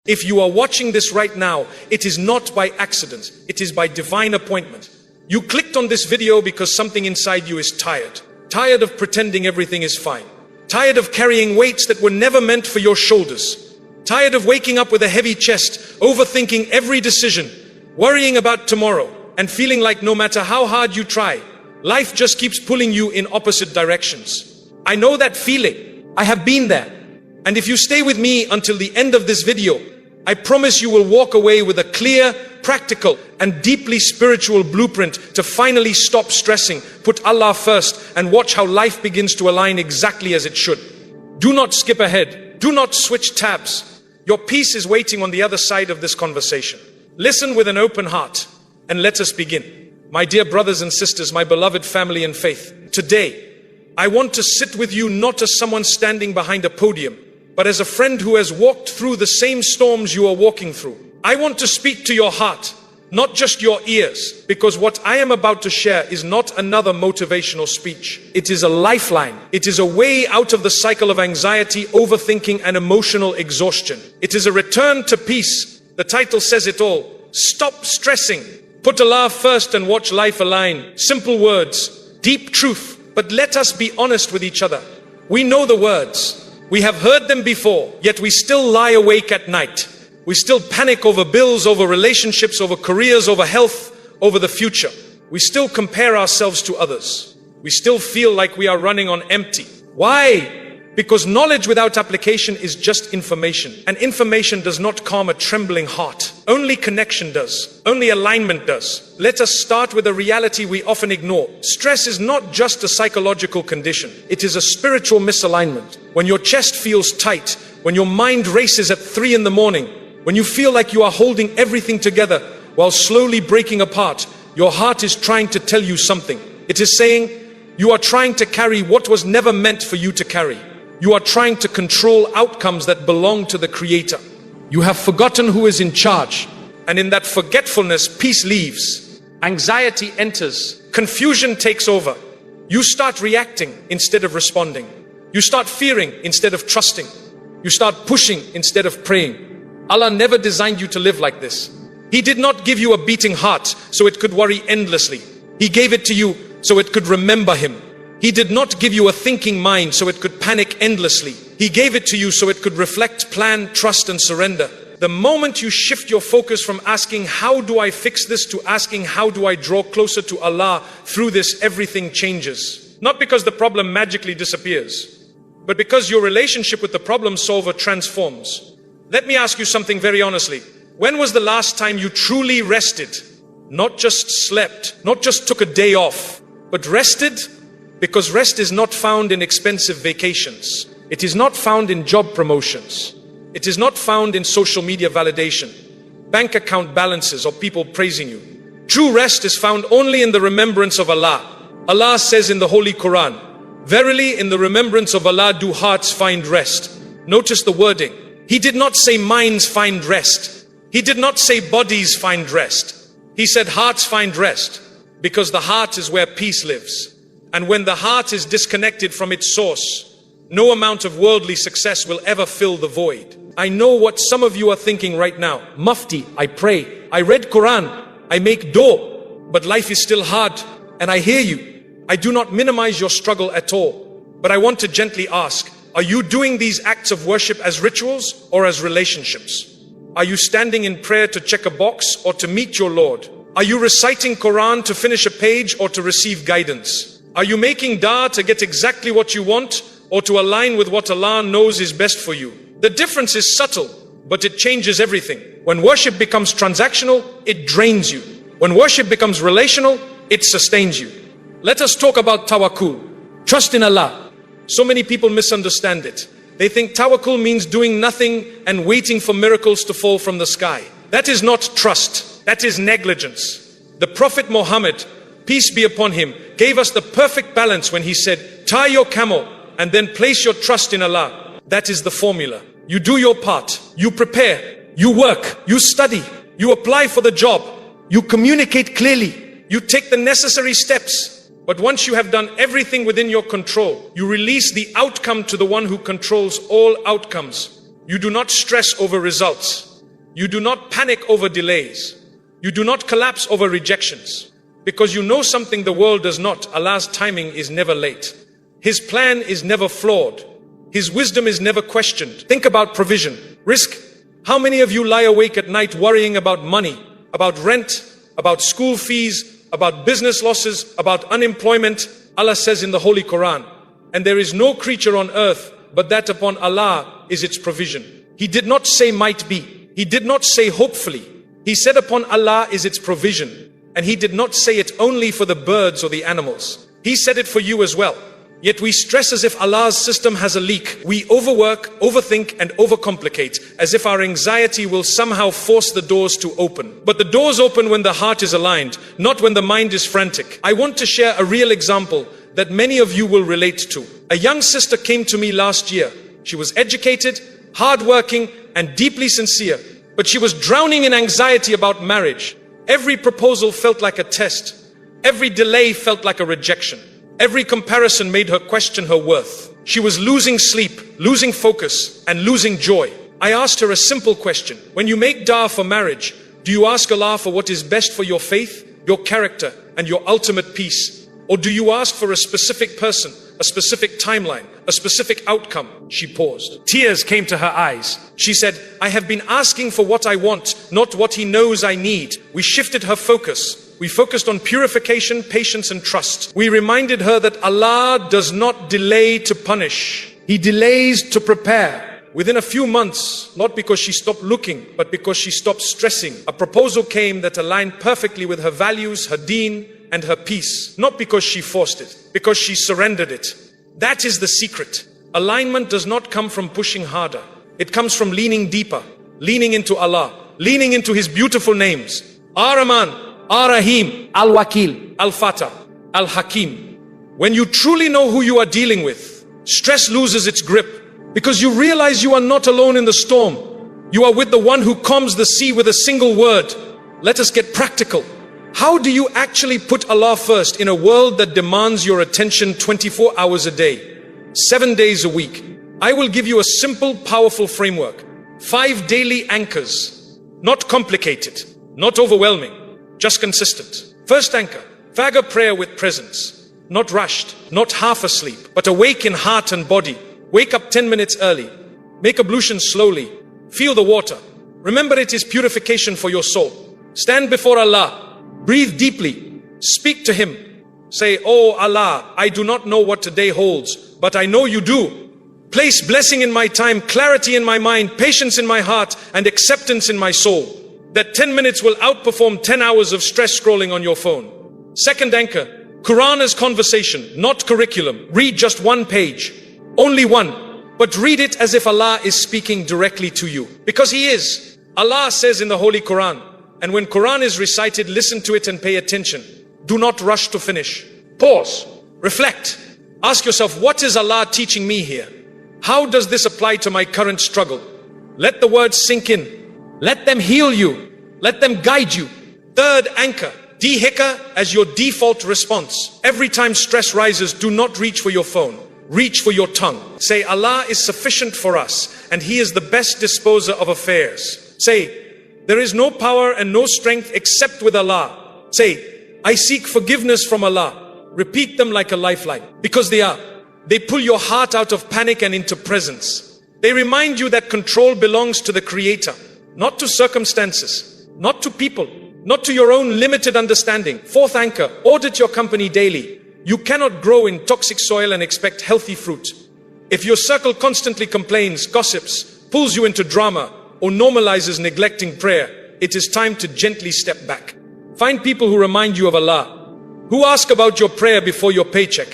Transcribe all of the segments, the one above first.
If you are watching this right now, it is not by accident. It is by divine appointment. You clicked on this video because something inside you is tired. Tired of pretending everything is fine. Tired of carrying weights that were never meant for your shoulders. Tired of waking up with a heavy chest, overthinking every decision, worrying about tomorrow, and feeling like no matter how hard you try, life just keeps pulling you in opposite directions. I know that feeling. I have been there. And if you stay with me until the end of this video, I promise you will walk away with a clear, practical, and deeply spiritual blueprint to finally stop stressing, put Allah first, and watch how life begins to align exactly as it should. Do not skip ahead. Do not switch tabs. Your peace is waiting on the other side of this conversation. Listen with an open heart, and let us begin. My dear brothers and sisters, my beloved family in faith, today, I want to sit with you not as someone standing behind a podium, but as a friend who has walked through the same storms you are walking through. I want to speak to your heart, not just your ears, because what I am about to share is not another motivational speech. It is a lifeline. It is a way out of the cycle of anxiety, overthinking, and emotional exhaustion. It is a return to peace. The title says it all. Stop stressing. Put Allah first and watch life align. Simple words, deep truth. But let us be honest with each other. We know the words. We have heard them before, yet we still lie awake at night. We still panic over bills, over relationships, over careers, over health, over the future. We still compare ourselves to others. We still feel like we are running on empty. Why? Because knowledge without application is just information. And information does not calm a trembling heart. Only connection does. Only alignment does. Let us start with a reality we often ignore. Stress is not just a psychological condition. It is a spiritual misalignment. When your chest feels tight, when your mind races at 3 in the morning, when you feel like you are holding everything together while slowly breaking apart, your heart is trying to tell you something. It is saying, you are trying to carry what was never meant for you to carry. You are trying to control outcomes that belong to the Creator. You have forgotten who is in charge. And in that forgetfulness, peace leaves. Anxiety enters. Confusion takes over. You start reacting instead of responding. You start fearing instead of trusting. You start pushing instead of praying. Allah never designed you to live like this. He did not give you a beating heart so it could worry endlessly. He gave it to you so it could remember Him. He did not give you a thinking mind so it could panic endlessly. He gave it to you so it could reflect, plan, trust, and surrender. The moment you shift your focus from asking, how do I fix this, to asking, how do I draw closer to Allah through this, everything changes. Not because the problem magically disappears, but because your relationship with the problem solver transforms. Let me ask you something very honestly. When was the last time you truly rested? Not just slept, not just took a day off, but rested? Because rest is not found in expensive vacations. It is not found in job promotions. It is not found in social media validation, bank account balances, or people praising you. True rest is found only in the remembrance of Allah. Allah says in the Holy Quran, verily in the remembrance of Allah do hearts find rest. Notice the wording. He did not say minds find rest. He did not say bodies find rest. He said hearts find rest, because the heart is where peace lives. And when the heart is disconnected from its source, no amount of worldly success will ever fill the void. I know what some of you are thinking right now. Mufti, I pray, I read Quran, I make dua, but life is still hard. And I hear you. I do not minimize your struggle at all. But I want to gently ask, are you doing these acts of worship as rituals or as relationships? Are you standing in prayer to check a box or to meet your Lord? Are you reciting Quran to finish a page or to receive guidance? Are you making dua to get exactly what you want or to align with what Allah knows is best for you? The difference is subtle, but it changes everything. When worship becomes transactional, it drains you. When worship becomes relational, it sustains you. Let us talk about tawakkul. Trust in Allah. So many people misunderstand it. They think tawakkul means doing nothing and waiting for miracles to fall from the sky. That is not trust. That is negligence. The Prophet Muhammad, peace be upon him, gave us the perfect balance when he said, tie your camel and then place your trust in Allah. That is the formula. You do your part. You prepare. You work. You study. You apply for the job. You communicate clearly. You take the necessary steps. But once you have done everything within your control, you release the outcome to the one who controls all outcomes. You do not stress over results. You do not panic over delays. You do not collapse over rejections. Because you know something the world does not. Allah's timing is never late. His plan is never flawed. His wisdom is never questioned. Think about provision, risk. How many of you lie awake at night worrying about money, about rent, about school fees, about business losses, about unemployment? Allah says in the Holy Quran, and there is no creature on earth but that upon Allah is its provision. He did not say might be. He did not say hopefully. He said upon Allah is its provision. And He did not say it only for the birds or the animals. He said it for you as well. Yet we stress as if Allah's system has a leak. We overwork, overthink and overcomplicate as if our anxiety will somehow force the doors to open. But the doors open when the heart is aligned, not when the mind is frantic. I want to share a real example that many of you will relate to. A young sister came to me last year. She was educated, hardworking and deeply sincere, but she was drowning in anxiety about marriage. Every proposal felt like a test. Every delay felt like a rejection. Every comparison made her question her worth. She was losing sleep, losing focus, and losing joy. I asked her a simple question. When you make dua for marriage, do you ask Allah for what is best for your faith, your character, and your ultimate peace? Or do you ask for a specific person, a specific timeline, a specific outcome? She paused. Tears came to her eyes. She said, I have been asking for what I want, not what He knows I need. We shifted her focus. We focused on purification, patience and trust. We reminded her that Allah does not delay to punish. He delays to prepare. Within a few months, not because she stopped looking, but because she stopped stressing, a proposal came that aligned perfectly with her values, her deen, and her peace. Not because she forced it, because she surrendered it. That is the secret. Alignment does not come from pushing harder. It comes from leaning deeper, leaning into Allah, leaning into His beautiful names. Ar-Rahman, Ar-Rahim, Al-Wakil, Al-Fatah, Al-Hakim. When you truly know who you are dealing with, stress loses its grip because you realize you are not alone in the storm. You are with the one who calms the sea with a single word. Let us get practical. How do you actually put Allah first in a world that demands your attention 24 hours a day, 7 days a week? I will give you a simple, powerful framework. 5 daily anchors. Not complicated, not overwhelming, just consistent. First anchor, Fajr prayer with presence. Not rushed, not half asleep, but awake in heart and body. Wake up 10 minutes early. Make ablution slowly. Feel the water. Remember it is purification for your soul. Stand before Allah. Breathe deeply. Speak to Him. Say, Oh Allah, I do not know what today holds, but I know You do. Place blessing in my time, clarity in my mind, patience in my heart, and acceptance in my soul. That 10 minutes will outperform 10 hours of stress scrolling on your phone. Second anchor, Quran as conversation, not curriculum. Read just 1 page. Only 1. But read it as if Allah is speaking directly to you. Because He is. Allah says in the Holy Quran, and when Quran is recited, listen to it and pay attention. Do not rush to finish. Pause. Reflect. Ask yourself, what is Allah teaching me here? How does this apply to my current struggle? Let the words sink in. Let them heal you. Let them guide you. Third anchor, Dhikr as your default response. Every time stress rises, do not reach for your phone. Reach for your tongue. Say, Allah is sufficient for us and He is the best disposer of affairs. Say, there is no power and no strength except with Allah. Say, I seek forgiveness from Allah. Repeat them like a lifeline, because they pull your heart out of panic and into presence. They remind you that control belongs to the Creator, not to circumstances, not to people, not to your own limited understanding. Fourth anchor, audit your company daily. You cannot grow in toxic soil and expect healthy fruit. If your circle constantly complains, gossips, pulls you into drama, or normalizes neglecting prayer, it is time to gently step back. Find people who remind you of Allah, who ask about your prayer before your paycheck,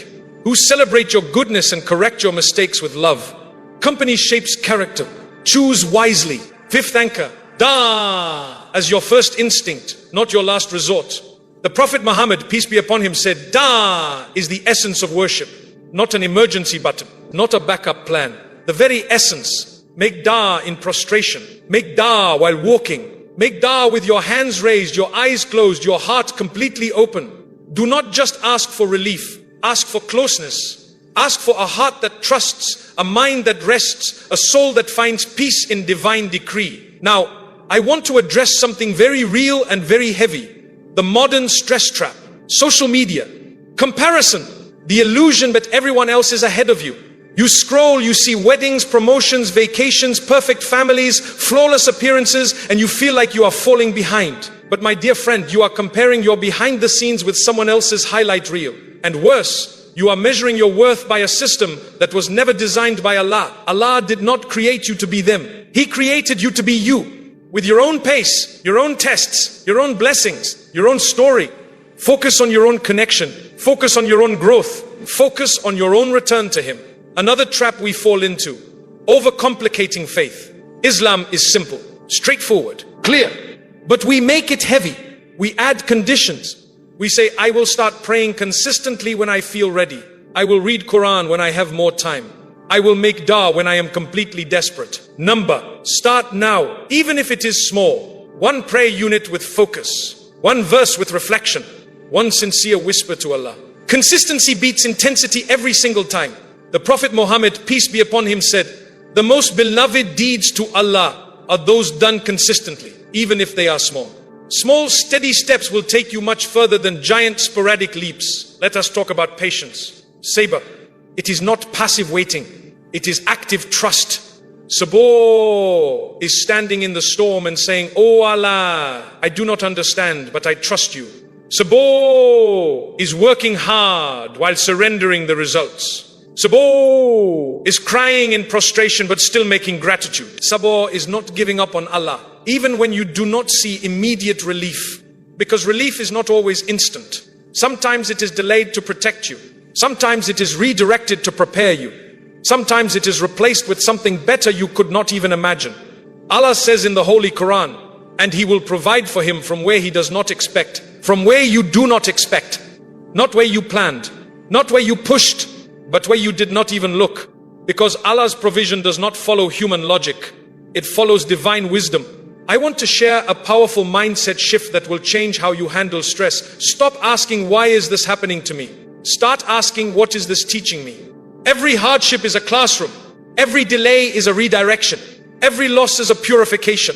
who celebrate your goodness and correct your mistakes with love. Company shapes character. Choose wisely. Fifth anchor, Da as your first instinct, not your last resort. The Prophet Muhammad, peace be upon him, said, Da is the essence of worship, not an emergency button, not a backup plan. The very essence. Make dua in prostration. Make dua while walking. Make dua with your hands raised, your eyes closed, your heart completely open. Do not just ask for relief. Ask for closeness. Ask for a heart that trusts, a mind that rests, a soul that finds peace in divine decree. Now, I want to address something very real and very heavy. The modern stress trap. Social media. Comparison. The illusion that everyone else is ahead of you. You scroll, you see weddings, promotions, vacations, perfect families, flawless appearances, and you feel like you are falling behind. But my dear friend, you are comparing your behind the scenes with someone else's highlight reel. And worse, you are measuring your worth by a system that was never designed by Allah. Allah did not create you to be them. He created you to be you. With your own pace, your own tests, your own blessings, your own story. Focus on your own connection. Focus on your own growth. Focus on your own return to Him. Another trap we fall into. Overcomplicating faith. Islam is simple, straightforward, clear. But we make it heavy. We add conditions. We say, I will start praying consistently when I feel ready. I will read Quran when I have more time. I will make dua when I am completely desperate. Start now, even if it is small. One prayer unit with focus. One verse with reflection. One sincere whisper to Allah. Consistency beats intensity every single time. The Prophet Muhammad, peace be upon him, said, the most beloved deeds to Allah are those done consistently, even if they are small. Small, steady steps will take you much further than giant, sporadic leaps. Let us talk about patience. Sabr. It is not passive waiting. It is active trust. Sabr is standing in the storm and saying, Oh Allah, I do not understand, but I trust you. Sabr is working hard while surrendering the results. Sabr is crying in prostration but still making gratitude. Sabr is not giving up on Allah, even when you do not see immediate relief. Because relief is not always instant. Sometimes it is delayed to protect you. Sometimes it is redirected to prepare you. Sometimes it is replaced with something better you could not even imagine. Allah says in the Holy Quran, and He will provide for him from where he does not expect, from where you do not expect, not where you planned, not where you pushed, but where you did not even look. Because Allah's provision does not follow human logic. It follows divine wisdom. I want to share a powerful mindset shift that will change how you handle stress. Stop asking, why is this happening to me? Start asking, what is this teaching me? Every hardship is a classroom. Every delay is a redirection. Every loss is a purification.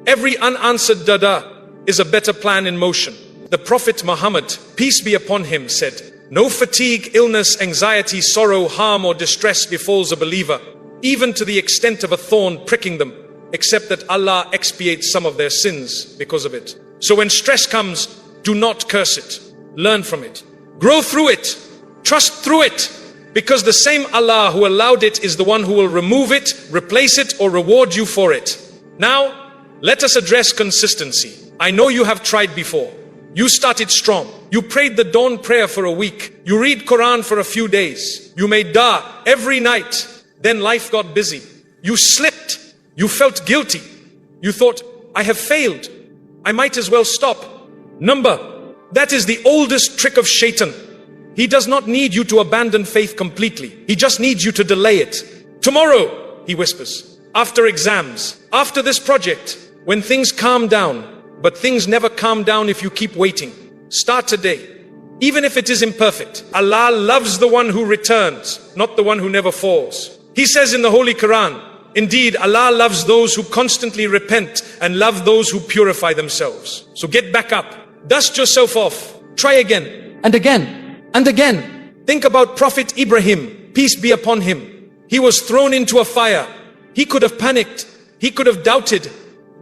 Every unanswered dada is a better plan in motion. The Prophet Muhammad, peace be upon him, said, no fatigue, illness, anxiety, sorrow, harm or distress befalls a believer, even to the extent of a thorn pricking them, except that Allah expiates some of their sins because of it. So when stress comes, do not curse it. Learn from it. Grow through it. Trust through it. Because the same Allah who allowed it is the one who will remove it, replace it, or reward you for it. Now, let us address consistency. I know you have tried before. You started strong. You prayed the dawn prayer for a week. You read Quran for a few days. You made dua every night. Then life got busy. You slipped. You felt guilty. You thought, I have failed. I might as well stop. That is the oldest trick of Shaitan. He does not need you to abandon faith completely. He just needs you to delay it. Tomorrow, he whispers, after exams, after this project, when things calm down. But things never calm down if you keep waiting. Start today. Even if it is imperfect. Allah loves the one who returns, not the one who never falls. He says in the Holy Quran, indeed, Allah loves those who constantly repent and love those who purify themselves. So get back up. Dust yourself off. Try again and again. And again, think about Prophet Ibrahim, peace be upon him. He was thrown into a fire. He could have panicked. He could have doubted.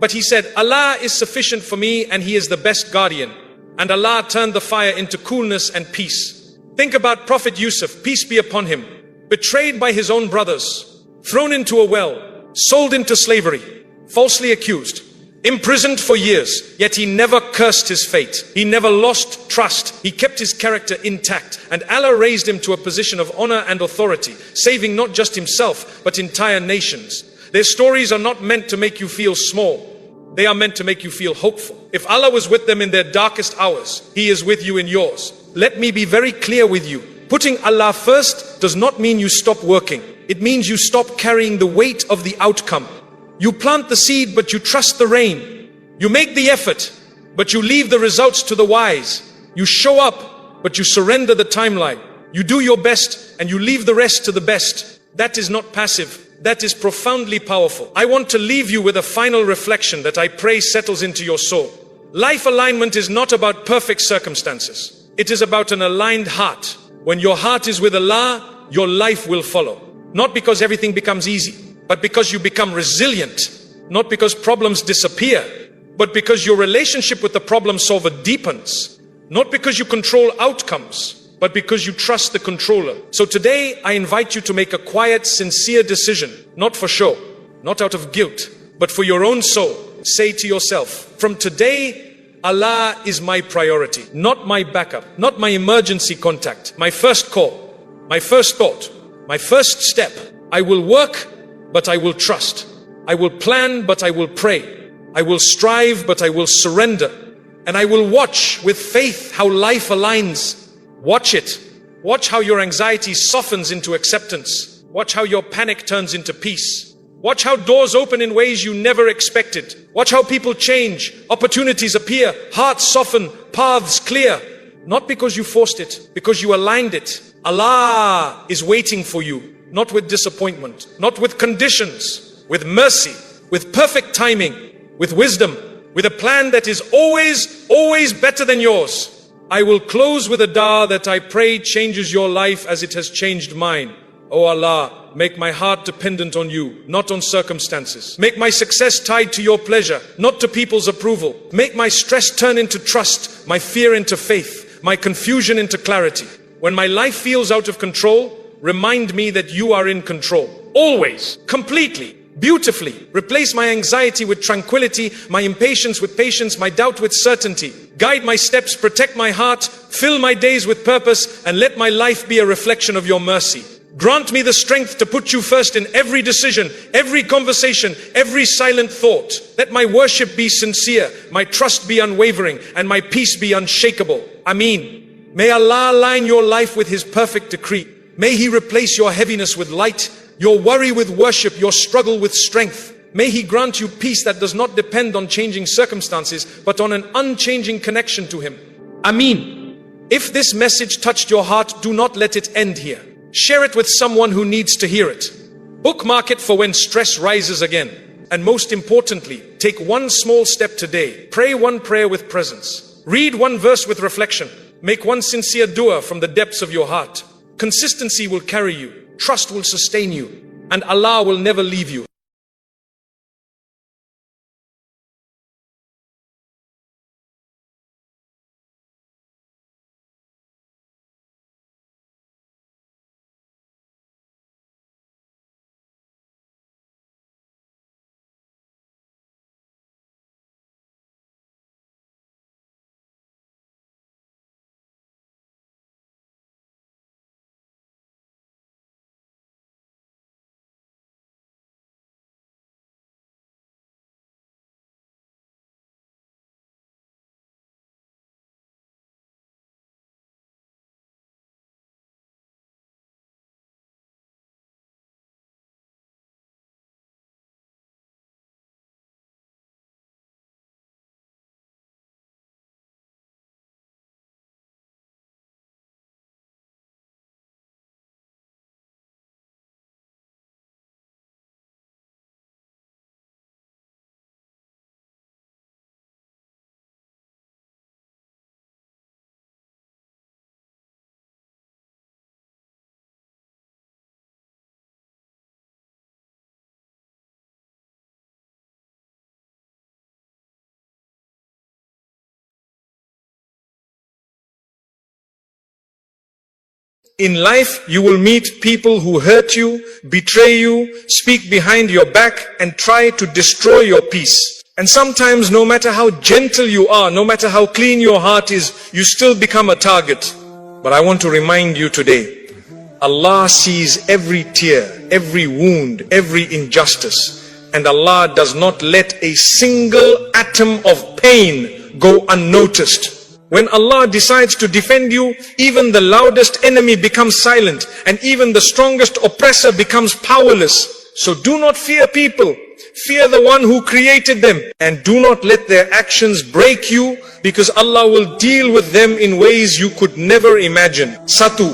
But he said, Allah is sufficient for me and He is the best guardian. And Allah turned the fire into coolness and peace. Think about Prophet Yusuf, peace be upon him. Betrayed by his own brothers. Thrown into a well. Sold into slavery. Falsely accused. Imprisoned for years, yet he never cursed his fate. He never lost trust. He kept his character intact, and Allah raised him to a position of honor and authority, saving not just himself, but entire nations. Their stories are not meant to make you feel small. They are meant to make you feel hopeful. If Allah was with them in their darkest hours, He is with you in yours. Let me be very clear with you. Putting Allah first does not mean you stop working. It means you stop carrying the weight of the outcome. You plant the seed, but you trust the rain. You make the effort, but you leave the results to the wise. You show up, but you surrender the timeline. You do your best, and you leave the rest to the best. That is not passive. that is profoundly powerful. I want to leave you with a final reflection that I pray settles into your soul. Life alignment is not about perfect circumstances. It is about an aligned heart. When your heart is with Allah, your life will follow. Not because everything becomes easy, but because you become resilient. Not because problems disappear, but because your relationship with the problem solver deepens. Not because you control outcomes, but because you trust the controller. So today, I invite you to make a quiet, sincere decision, not for show, not out of guilt, but for your own soul. Say to yourself, from today, Allah is my priority, not my backup, not my emergency contact, my first call, my first thought, my first step. I will work, but I will trust. I will plan, but I will pray. I will strive, but I will surrender. And I will watch with faith how life aligns. Watch it. Watch how your anxiety softens into acceptance. Watch how your panic turns into peace. Watch how doors open in ways you never expected. Watch how people change, opportunities appear, hearts soften, paths clear. Not because you forced it, because you aligned it. Allah is waiting for you, not with disappointment, not with conditions, with mercy, with perfect timing, with wisdom, with a plan that is always better than yours. I will close with a dua that I pray changes your life as it has changed mine. O Allah, make my heart dependent on you, not on circumstances. Make my success tied to your pleasure, not to people's approval. Make my stress turn into trust, my fear into faith, my confusion into clarity. When my life feels out of control, remind me that you are in control. Always, completely, beautifully. Replace my anxiety with tranquility, my impatience with patience, my doubt with certainty. Guide my steps, protect my heart, fill my days with purpose, and let my life be a reflection of your mercy. Grant me the strength to put you first in every decision, every conversation, every silent thought. Let my worship be sincere, my trust be unwavering, and my peace be unshakable. Ameen. May Allah align your life with His perfect decree. May He replace your heaviness with light, your worry with worship, your struggle with strength. May He grant you peace that does not depend on changing circumstances, but on an unchanging connection to Him. Ameen. If this message touched your heart, do not let it end here. Share it with someone who needs to hear it. Bookmark it for when stress rises again. And most importantly, take one small step today. Pray one prayer with presence. Read one verse with reflection. Make one sincere dua from the depths of your heart. Consistency will carry you. Trust will sustain you. And Allah will never leave you. In life, you will meet people who hurt you, betray you, speak behind your back, and try to destroy your peace. And sometimes, no matter how gentle you are, no matter how clean your heart is, you still become a target. But I want to remind you today, Allah sees every tear, every wound, every injustice. And Allah does not let a single atom of pain go unnoticed. When Allah decides to defend you, even the loudest enemy becomes silent, and even the strongest oppressor becomes powerless. So do not fear people, fear the one who created them, and do not let their actions break you, because Allah will deal with them in ways you could never imagine. Satu,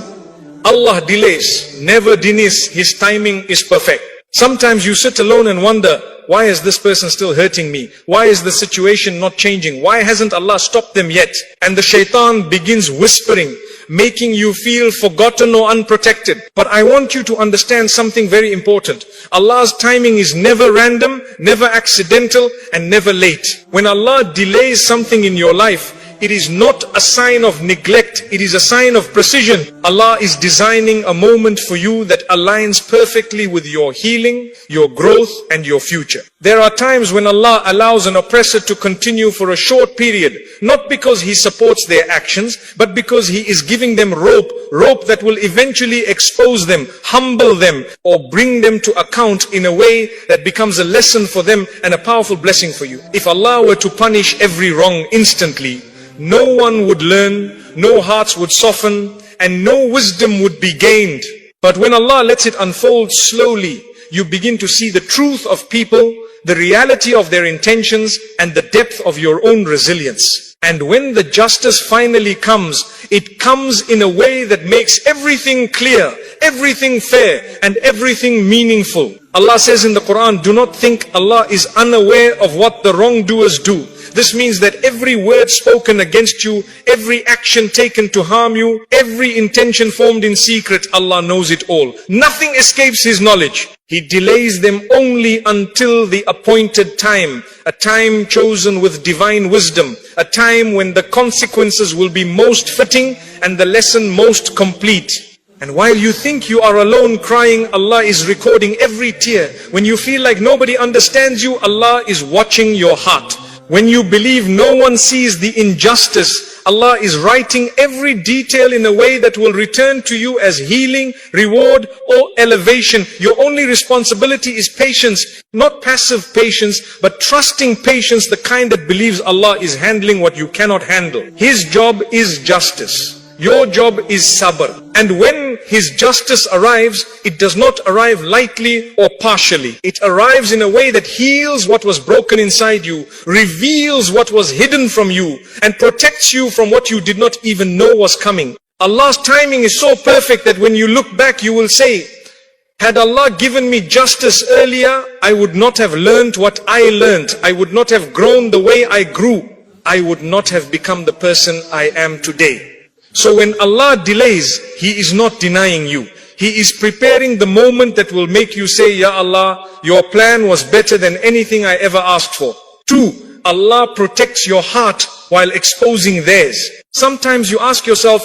Allah delays, never denies, His timing is perfect. Sometimes you sit alone and wonder, why is this person still hurting me? Why is the situation not changing? Why hasn't Allah stopped them yet? And the shaitan begins whispering, making you feel forgotten or unprotected. But I want you to understand something very important. Allah's timing is never random, never accidental, and never late. When Allah delays something in your life, it is not a sign of neglect, it is a sign of precision. Allah is designing a moment for you that aligns perfectly with your healing, your growth, and your future. There are times when Allah allows an oppressor to continue for a short period, not because He supports their actions, but because He is giving them rope that will eventually expose them, humble them, or bring them to account in a way that becomes a lesson for them and a powerful blessing for you. If Allah were to punish every wrong instantly, no one would learn, no hearts would soften, and no wisdom would be gained. But when Allah lets it unfold slowly, you begin to see the truth of people, the reality of their intentions, and the depth of your own resilience. And when the justice finally comes, it comes in a way that makes everything clear, everything fair, and everything meaningful. Allah says in the Quran, do not think Allah is unaware of what the wrongdoers do. This means that every word spoken against you, every action taken to harm you, every intention formed in secret, Allah knows it all. Nothing escapes His knowledge. He delays them only until the appointed time, a time chosen with divine wisdom, a time when the consequences will be most fitting and the lesson most complete. And while you think you are alone crying, Allah is recording every tear. When you feel like nobody understands you, Allah is watching your heart. When you believe no one sees the injustice, Allah is writing every detail in a way that will return to you as healing, reward, or elevation. Your only responsibility is patience, not passive patience, but trusting patience, the kind that believes Allah is handling what you cannot handle. His job is justice. Your job is sabr. And when His justice arrives, it does not arrive lightly or partially. It arrives in a way that heals what was broken inside you, reveals what was hidden from you, and protects you from what you did not even know was coming. Allah's timing is so perfect that when you look back, you will say, had Allah given me justice earlier, I would not have learned what I learned. I would not have grown the way I grew. I would not have become the person I am today. So when Allah delays, He is not denying you. He is preparing the moment that will make you say, Ya Allah, your plan was better than anything I ever asked for. 2, Allah protects your heart while exposing theirs. Sometimes you ask yourself,